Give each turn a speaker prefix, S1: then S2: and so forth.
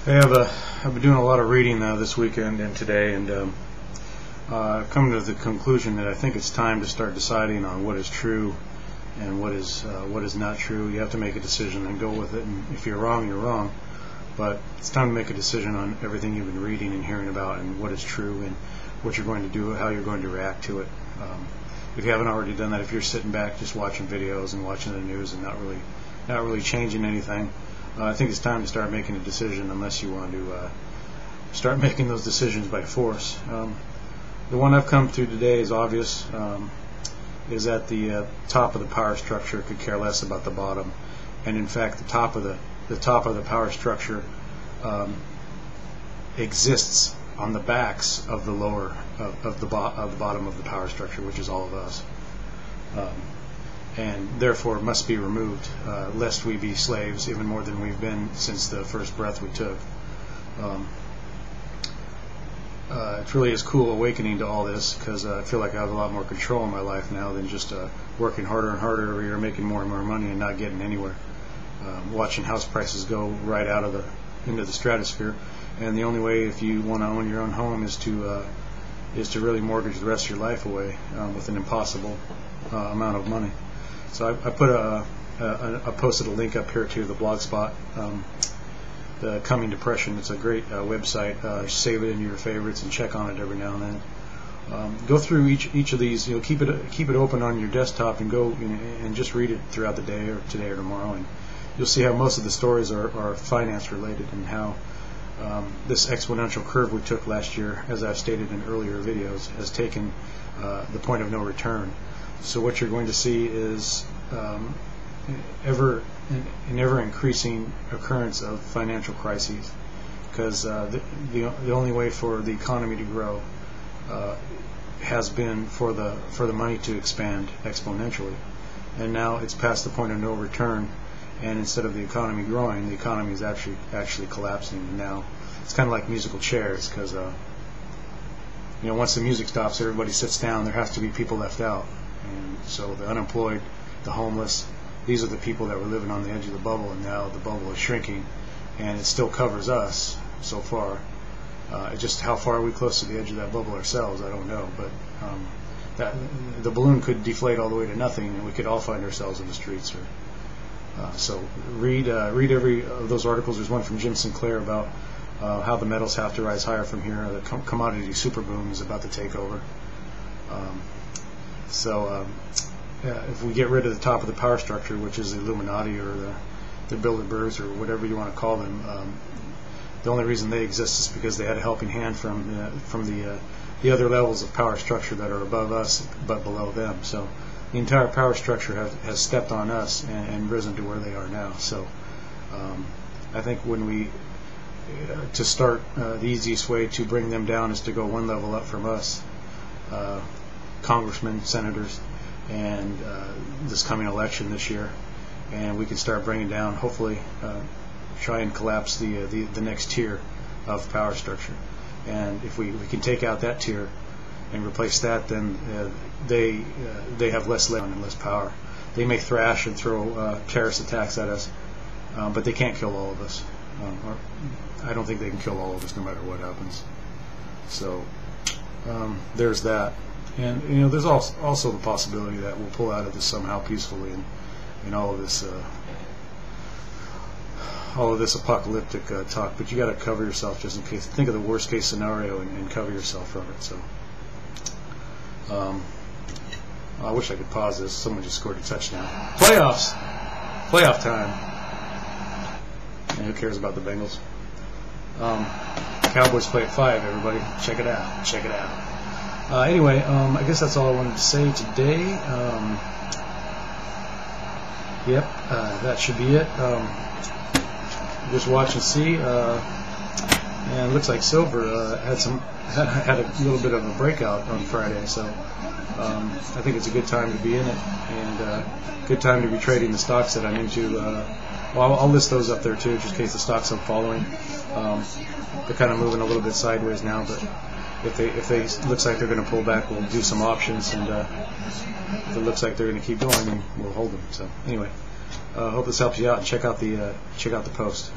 S1: I've been doing a lot of reading this weekend and today, and I've come to the conclusion that I think it's time to start deciding on what is true and what is not true. You have to make a decision and go with it, and if you're wrong, you're wrong. But it's time to make a decision on everything you've been reading and hearing about, and what is true, and what you're going to do, how you're going to react to it. If you haven't already done that, if you're sitting back just watching videos and watching the news and not really changing anything, I think it's time to start making a decision, unless you want to start making those decisions by force. The one I've come to today is obvious. Is that the top of the power structure could care less about the bottom, and in fact the top of the power structure exists on the backs of the lower of the bottom of the power structure, which is all of us, and therefore must be removed, lest we be slaves even more than we've been since the first breath we took. It really is cool awakening to all this, because I feel like I have a lot more control in my life now than just working harder and harder every year, making more and more money and not getting anywhere. Watching house prices go right out of into the stratosphere, and the only way, if you want to own your own home, is to really mortgage the rest of your life away with an impossible amount of money. So I put I posted a link up here to the Blogspot, the Coming Depression. It's a great website. Save it into your favorites and check on it every now and then. Go through each of these. Keep it open on your desktop and go and just read it throughout the day, or today or tomorrow, and you'll see how most of the stories are finance related, and how this exponential curve we took last year, as I've stated in earlier videos, has taken the point of no return. So what you're going to see is an ever increasing occurrence of financial crises, because the only way for the economy to grow has been for the money to expand exponentially, and now it's past the point of no return, and instead of the economy growing, the economy is actually collapsing. And now it's kind of like musical chairs, because once the music stops, everybody sits down. There has to be people left out, and so the unemployed, the homeless, these are the people that were living on the edge of the bubble, and now the bubble is shrinking, and it still covers us so far. Just how far are we close to the edge of that bubble ourselves, I don't know, but the balloon could deflate all the way to nothing, and we could all find ourselves in the streets. So read every of those articles. There's one from Jim Sinclair about how the metals have to rise higher from here. The commodity super boom is about to take over. If we get rid of the top of the power structure, which is the Illuminati or the Bilderbergs or whatever you want to call them, the only reason they exist is because they had a helping hand from the other levels of power structure that are above us but below them. So the entire power structure has stepped on us and risen to where they are now. So I think to start, the easiest way to bring them down is to go one level up from us, congressmen, senators, and this coming election this year, and we can start bringing down, hopefully try and collapse the next tier of power structure. And if we can take out that tier and replace that, then they have less leverage and less power. They may thrash and throw terrorist attacks at us, but they can't kill all of us. I don't think they can kill all of us, no matter what happens. So there's that. And there's also the possibility that we'll pull out of this somehow peacefully, and all of this apocalyptic talk. But you got to cover yourself just in case. Think of the worst case scenario and cover yourself from it. So I wish I could pause this. Someone just scored a touchdown. Playoff time. And who cares about the Bengals? Cowboys play at 5. Everybody, check it out. Anyway, I guess that's all I wanted to say today. That should be it. Just watch and see. And it looks like silver had a little bit of a breakout on Friday, so I think it's a good time to be in it, and good time to be trading the stocks that I'm into. I'll list those up there too, just in case the stocks I'm following. They're kind of moving a little bit sideways now, but if they looks like they're going to pull back, we'll do some options, and if it looks like they're going to keep going, then we'll hold them. So anyway, hope this helps you out, and check out the post.